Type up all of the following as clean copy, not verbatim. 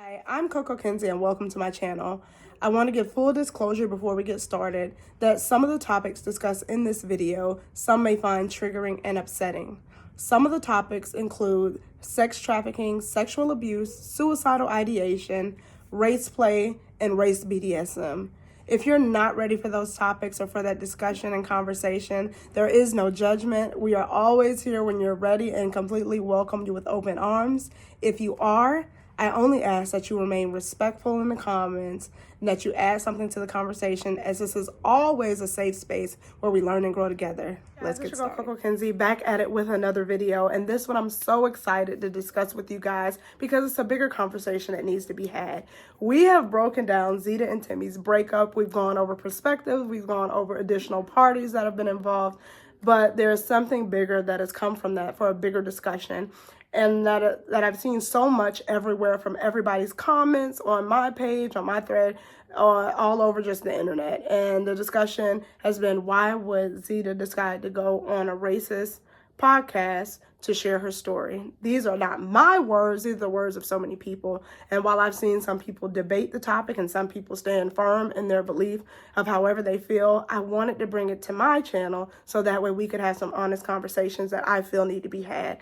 Hi, I'm Coco Kinsey and welcome to my channel. I want to give full disclosure before we get started that some of the topics discussed in this video, some may find triggering and upsetting. Some of the topics include sex trafficking, sexual abuse, suicidal ideation, race play, and race BDSM. If you're not ready for those topics or for that discussion and conversation, there is no judgment. We are always here when you're ready and completely welcome you with open arms. If you are, I only ask that you remain respectful in the comments and that you add something to the conversation, as this is always a safe space where we learn and grow together. Let's get started. Coco Kinsey back at it with another video, and this one I'm so excited to discuss with you guys because it's a bigger conversation that needs to be had. We have broken down Zeta and Timmy's breakup. We've gone over perspectives. We've gone over additional parties that have been involved, but there's something bigger that has come from that for a bigger discussion. And that I've seen so much everywhere from everybody's comments on my page, on my thread, all over just the internet. And the discussion has been, why would Zeta decide to go on a racist podcast to share her story? These are not my words, these are the words of so many people. And while I've seen some people debate the topic and some people stand firm in their belief of however they feel, I wanted to bring it to my channel so that way we could have some honest conversations that I feel need to be had.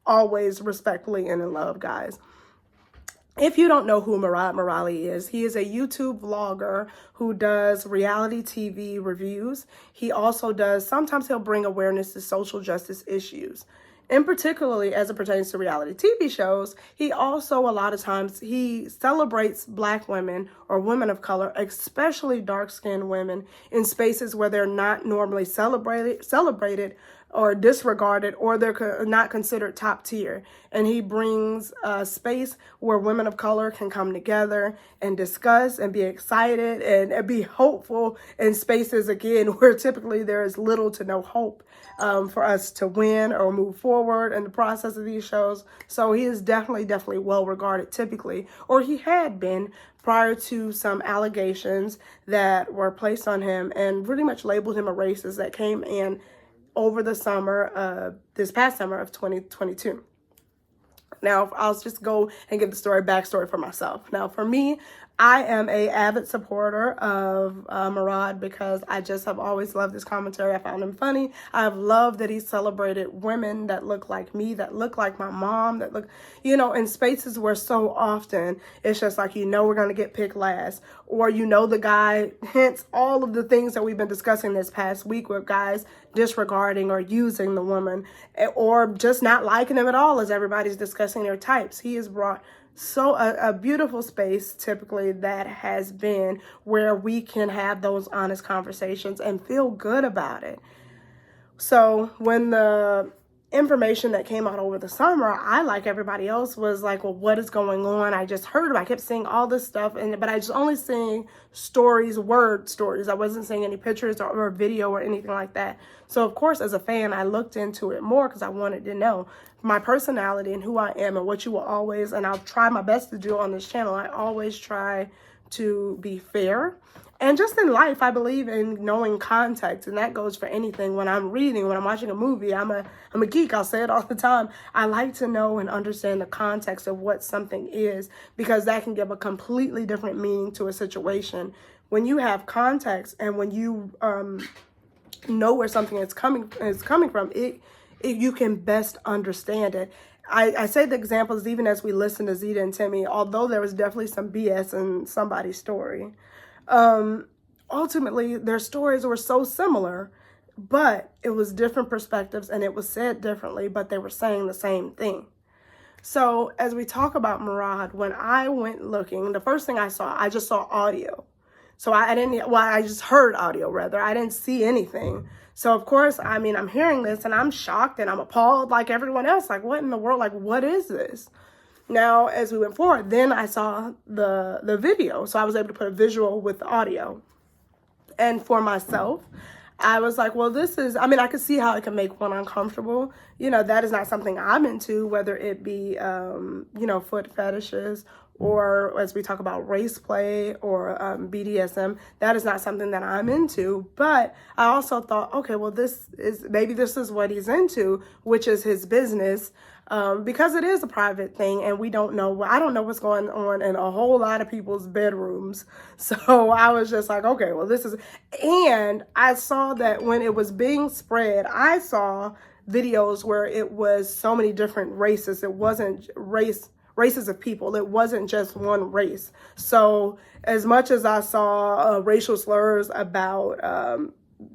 Always respectfully and in love, guys. If you don't know who Murad Merali is, he is a YouTube vlogger who does reality TV reviews. He also does, sometimes he'll bring awareness to social justice issues. And particularly as it pertains to reality TV shows, he also a lot of times, he celebrates Black women or women of color, especially dark-skinned women, in spaces where they're not normally celebrated or disregarded, or they're not considered top tier. And he brings a space where women of color can come together and discuss and be excited and be hopeful in spaces, again, where typically there is little to no hope for us to win or move forward in the process of these shows. So he is definitely well regarded typically, or he had been prior to some allegations that were placed on him and pretty much labeled him a racist that came in over the summer, this past summer of 2022. Now, I'll just go and give the backstory for myself. Now, for me, I am an avid supporter of Murad because I just have always loved his commentary. I found him funny. I've loved that he celebrated women that look like me, that look like my mom, that look, in spaces where so often it's just like, we're going to get picked last. Or, the guy, hence all of the things that we've been discussing this past week with guys disregarding or using the woman or just not liking them at all as everybody's discussing their types. He has brought a beautiful space typically that has been where we can have those honest conversations and feel good about it. So when the information that came out over the summer, I, like everybody else, was like, well, what is going on? I just heard about, I kept seeing all this stuff, but I just only seeing stories, word stories. I wasn't seeing any pictures or video or anything like that. So of course, as a fan, I looked into it more because I wanted to know my personality and who I am and what you will always, and I'll try my best to do on this channel. I always try to be fair. And just in life, I believe in knowing context, and that goes for anything. When I'm reading, when I'm watching a movie, I'm a geek. I'll say it all the time. I like to know and understand the context of what something is, because that can give a completely different meaning to a situation. When you have context and when you know where something is coming from, you can best understand it. I say the examples even as we listen to Zeta and Timmy, although there was definitely some BS in somebody's story. Ultimately, their stories were so similar, but it was different perspectives and it was said differently, but they were saying the same thing. So as we talk about Murad, when I went looking, the first thing I just saw audio. So I just heard audio rather. I didn't see anything. So of course, I'm hearing this and I'm shocked and I'm appalled like everyone else. Like, what in the world? Like, what is this? Now, as we went forward, then I saw the video. So I was able to put a visual with the audio. And for myself, I was like, well, this is, I could see how it can make one uncomfortable. That is not something I'm into, whether it be, foot fetishes or as we talk about race play or BDSM. That is not something that I'm into. But I also thought, okay, well, this is what he's into, which is his business. because it is a private thing and we don't know, I don't know what's going on in a whole lot of people's bedrooms. So I was just like, okay, well, this is, and I saw that when it was being spread, I saw videos where it was so many different races. It wasn't races of people. It wasn't just one race. So as much as I saw racial slurs about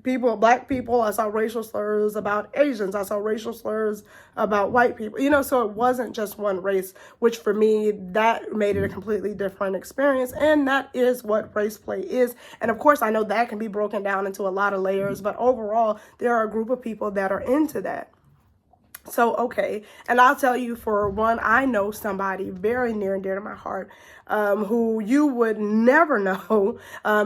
black people, I saw racial slurs about Asians, I saw racial slurs about white people, so it wasn't just one race, which for me, that made it a completely different experience. And that is what race play is. And of course, I know that can be broken down into a lot of layers, but overall, there are a group of people that are into that. So, okay. And I'll tell you, for one, I know somebody very near and dear to my heart, who you would never know.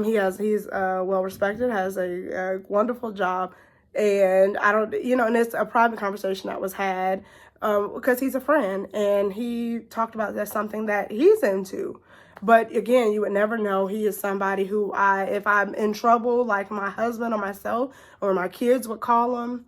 He's well respected, has a wonderful job, and I don't, and it's a private conversation that was had, because he's a friend and he talked about that's something that he's into. But again, you would never know. He is somebody who if I'm in trouble, like my husband or myself or my kids would call him.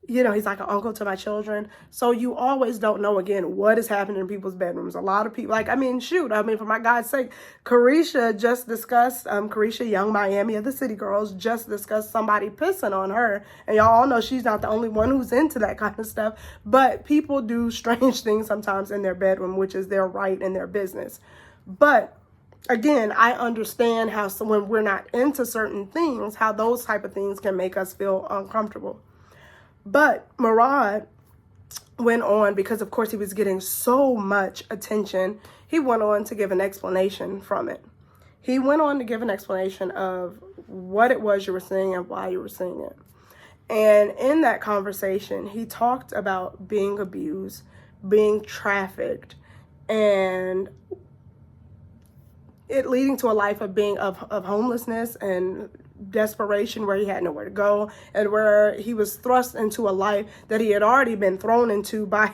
He's like an uncle to my children. So you always don't know, again, what is happening in people's bedrooms. A lot of people, for my God's sake, Carisha just discussed, Carisha Young Miami of the City Girls just discussed somebody pissing on her. And y'all all know she's not the only one who's into that kind of stuff. But people do strange things sometimes in their bedroom, which is their right and their business. But again, I understand how when we're not into certain things, how those type of things can make us feel uncomfortable. But Murad went on, because of course he was getting so much attention, he went on to give an explanation from it. He went on to give an explanation of what it was you were seeing and why you were seeing it. And in that conversation, he talked about being abused, being trafficked, and it leading to a life of homelessness and desperation, where he had nowhere to go, and where he was thrust into a life that he had already been thrown into by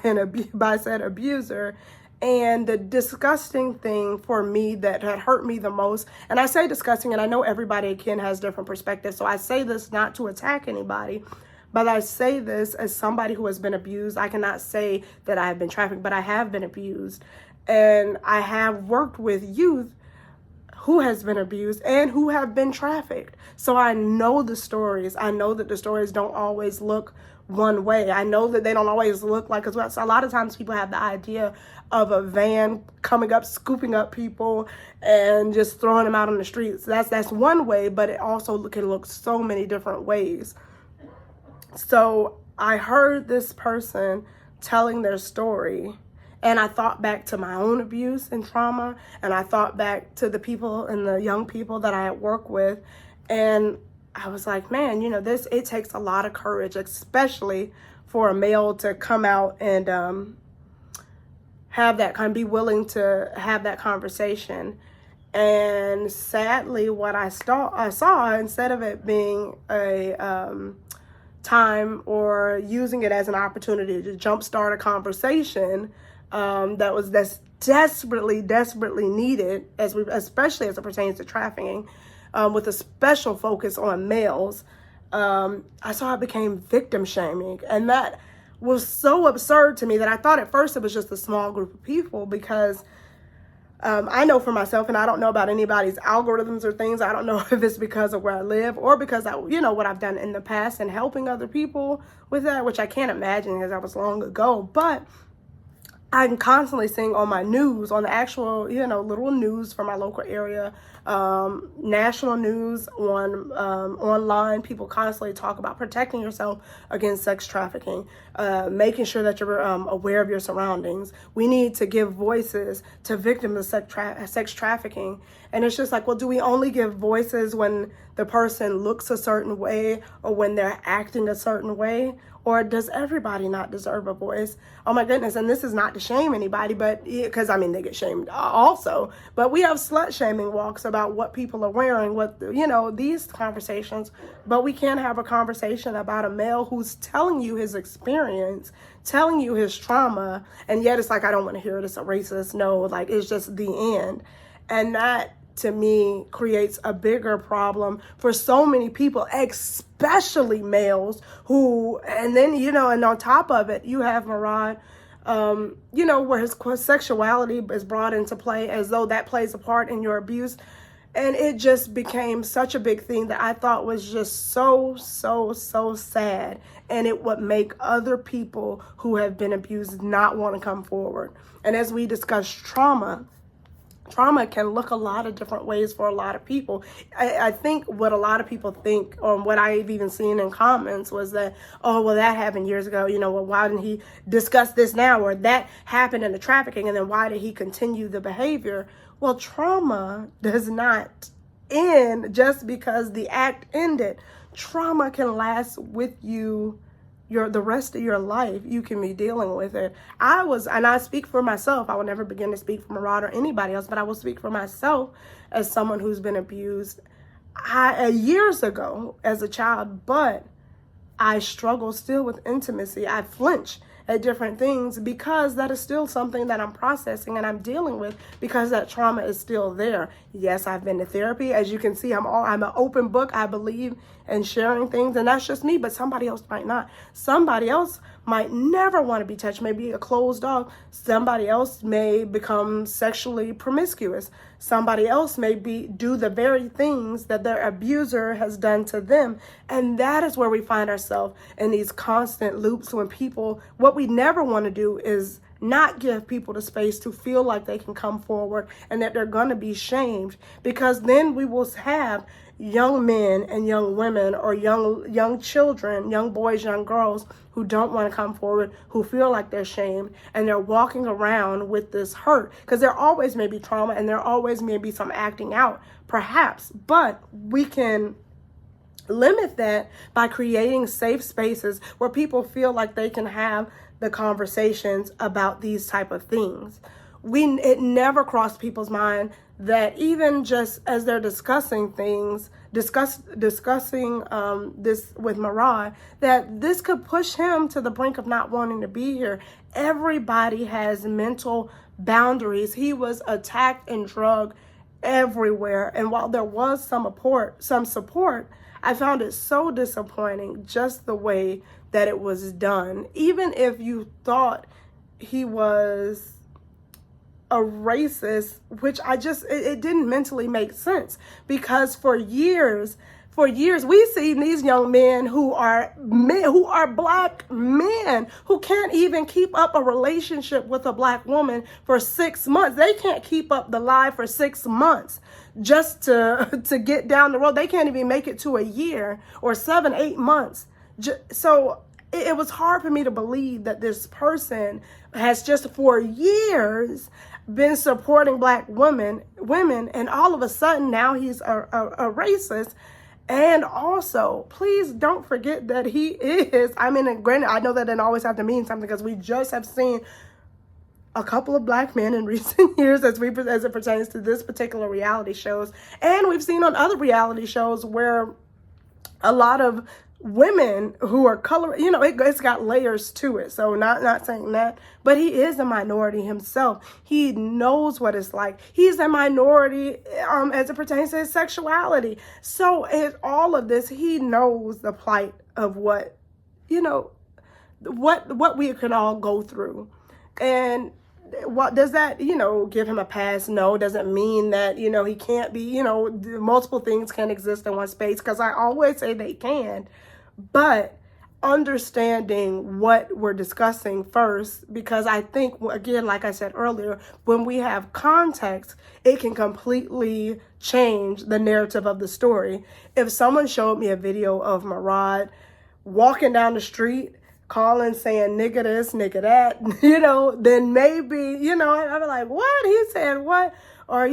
said abuser. And the disgusting thing for me that had hurt me the most, and I say disgusting, and I know everybody again has different perspectives, so I say this not to attack anybody, but I say this as somebody who has been abused. I cannot say that I have been trafficked, but I have been abused, and I have worked with youth who has been abused and who have been trafficked. So I know the stories. I know that the stories don't always look one way. I know that they don't always look like, as well. So a lot of times people have the idea of a van coming up, scooping up people and just throwing them out on the streets. That's one way, but it also can look so many different ways. So I heard this person telling their story, and I thought back to my own abuse and trauma, and I thought back to the people and the young people that I had worked with, and I was like, man, it takes a lot of courage, especially for a male to come out and be willing to have that conversation. And sadly, what I saw, instead of it being a time or using it as an opportunity to jumpstart a conversation, that's desperately needed, especially as it pertains to trafficking, with a special focus on males, I saw it became victim shaming. And that was so absurd to me that I thought at first it was just a small group of people, because I know for myself, and I don't know about anybody's algorithms or things. I don't know if it's because of where I live or because what I've done in the past and helping other people with that, which I can't imagine because that was long ago. But I'm constantly seeing on my news, on the actual, little news from my local area, national news, online, people constantly talk about protecting yourself against sex trafficking, making sure that you're aware of your surroundings. We need to give voices to victims of sex trafficking. And it's just like, well, do we only give voices when the person looks a certain way or when they're acting a certain way? Or does everybody not deserve a voice? Oh my goodness. And this is not to shame anybody, but because they get shamed also. But we have slut shaming walks about what people are wearing, these conversations. But we can't have a conversation about a male who's telling you his experience, telling you his trauma. And yet it's like, I don't want to hear it. It's a racist. No, it's just the end. And that, to me, creates a bigger problem for so many people, especially males and then, and on top of it, you have Murad where his sexuality is brought into play as though that plays a part in your abuse. And it just became such a big thing that I thought was just so, so, so sad. And it would make other people who have been abused not want to come forward. And as we discuss trauma can look a lot of different ways for a lot of people. I think what a lot of people think, or what I've even seen in comments, was that, oh, well, that happened years ago. Well, why didn't he discuss this now? Or that happened in the trafficking, and then why did he continue the behavior? Well, trauma does not end just because the act ended. Trauma can last with you the rest of your life. You can be dealing with it. And I speak for myself. I will never begin to speak for Murad or anybody else, but I will speak for myself as someone who's been abused years ago as a child, but I struggle still with intimacy. I flinch at different things because that is still something that I'm processing and I'm dealing with, because that trauma is still there. Yes, I've been to therapy. As you can see, I'm an open book. I believe in sharing things, and that's just me, but somebody else might not. Somebody else might never want to be touched, maybe a closed off. Somebody else may become sexually promiscuous. Somebody else may do the very things that their abuser has done to them. And that is where we find ourselves in these constant loops when what we never want to do is not give people the space to feel like they can come forward and that they're going to be shamed, because then we will have young men and young women, or young children, young boys, young girls, who don't want to come forward, who feel like they're shamed, and they're walking around with this hurt, because there always may be trauma and there always may be some acting out, perhaps, but we can limit that by creating safe spaces where people feel like they can have the conversations about these type of things. It never crossed people's mind that even just as they're discussing things, discussing this with Murad, that this could push him to the brink of not wanting to be here. Everybody has mental boundaries. He was attacked and drugged everywhere. And while there was some support, I found it so disappointing just the way that it was done. Even if you thought he was a racist, which it didn't mentally make sense, because for years we've seen these young men who are black men who can't even keep up a relationship with a black woman for 6 months. They can't keep up the lie for 6 months just to get down the road. They can't even make it to a year or 7, 8 months. So it was hard for me to believe that this person has just for years been supporting black women, and all of a sudden now he's a racist. And also, please don't forget that he is, granted, I know that didn't always have to mean something, because we just have seen a couple of black men in recent years as it pertains to this particular reality shows. And we've seen on other reality shows where a lot of women who are color, it's got layers to it. So not saying that, but he is a minority himself. He knows what it's like. He's a minority as it pertains to his sexuality. So in all of this, he knows the plight of what we can all go through. And what does that, give him a pass? No. Doesn't mean that, he can't be, multiple things can exist in one space, because I always say they can. But understanding what we're discussing first, because I think, again, like I said earlier, when we have context, it can completely change the narrative of the story. If someone showed me a video of Murad walking down the street, calling, saying nigga this, nigga that, then maybe, I'd be like, what? He said what? Or,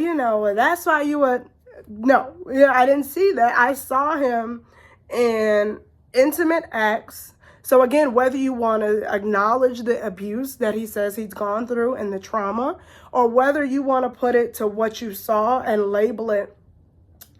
that's why you would, no, I didn't see that. I saw him in intimate acts. So again, whether you want to acknowledge the abuse that he says he's gone through and the trauma, or whether you want to put it to what you saw and label it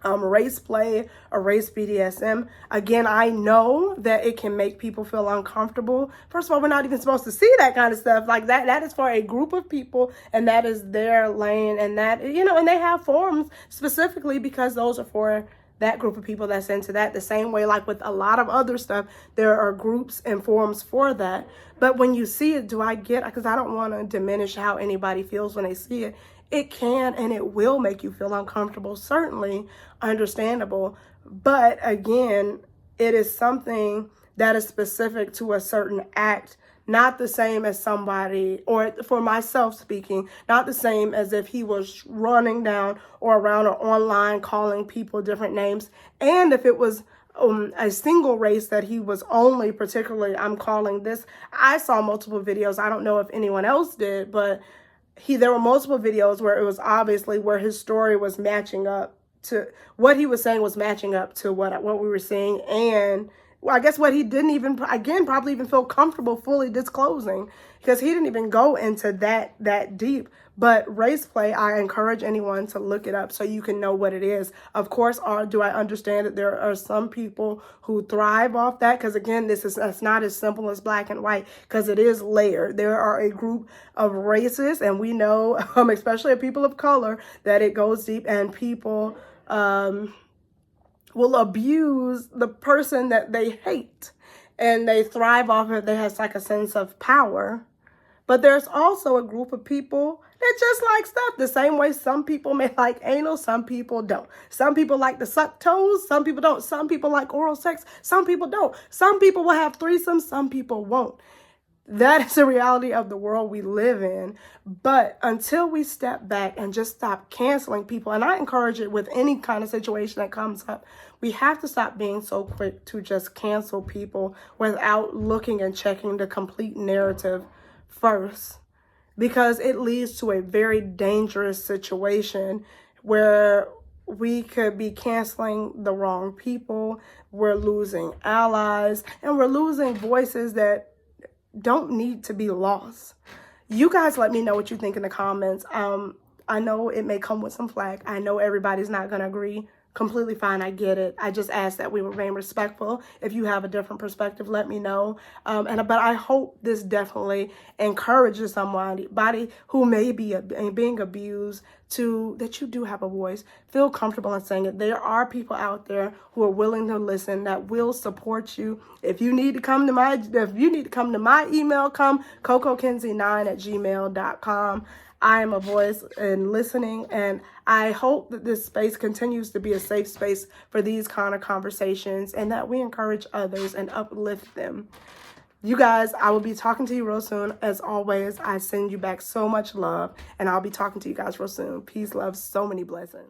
race play or race BDSM. Again, I know that it can make people feel uncomfortable. First of all, we're not even supposed to see that kind of stuff like that. That is for a group of people, and that is their lane, and that, and they have forums specifically because those are for that group of people that's into that. The same way, like with a lot of other stuff, there are groups and forums for that. But when you see it, do I get, because I don't want to diminish how anybody feels when they see it. It can and it will make you feel uncomfortable, certainly understandable. But again, it is something that is specific to a certain act, not the same as somebody, or for myself speaking, not the same as if he was running down or around or online calling people different names. And if it was a single race that he was only particularly, I'm calling this, I saw multiple videos. I don't know if anyone else did, but there were multiple videos where it was obviously where his story was matching up to what he was saying, was matching up to what we were seeing. And well, I guess what he didn't even, again, probably even feel comfortable fully disclosing, because he didn't even go into that deep. But race play, I encourage anyone to look it up so you can know what it is. Of course, do I understand that there are some people who thrive off that? Because again, it's not as simple as black and white, because it is layered. There are a group of races, and we know, especially people of color, that it goes deep, and people will abuse the person that they hate, and they thrive off it. They have like a sense of power. But there's also a group of people that just like stuff the same way some people may like anal, some people don't. Some people like to suck toes, some people don't. Some people like oral sex, some people don't. Some people will have threesomes, some people won't. That is the reality of the world we live in. But until we step back and just stop canceling people, and I encourage it with any kind of situation that comes up, we have to stop being so quick to just cancel people without looking and checking the complete narrative first, because it leads to a very dangerous situation where we could be canceling the wrong people. We're losing allies, and we're losing voices that don't need to be lost. You guys let me know what you think in the comments. I know it may come with some flack. I know everybody's not going to agree. Completely fine. I get it. I just ask that we remain respectful. If you have a different perspective, let me know. But I hope this definitely encourages somebody who may be being abused that you do have a voice. Feel comfortable in saying it. There are people out there who are willing to listen, that will support you. If you need to come to my email, come cocokinsey9@gmail.com. I am a voice in listening, and I hope that this space continues to be a safe space for these kind of conversations, and that we encourage others and uplift them. You guys, I will be talking to you real soon. As always, I send you back so much love, and I'll be talking to you guys real soon. Peace, love, so many blessings.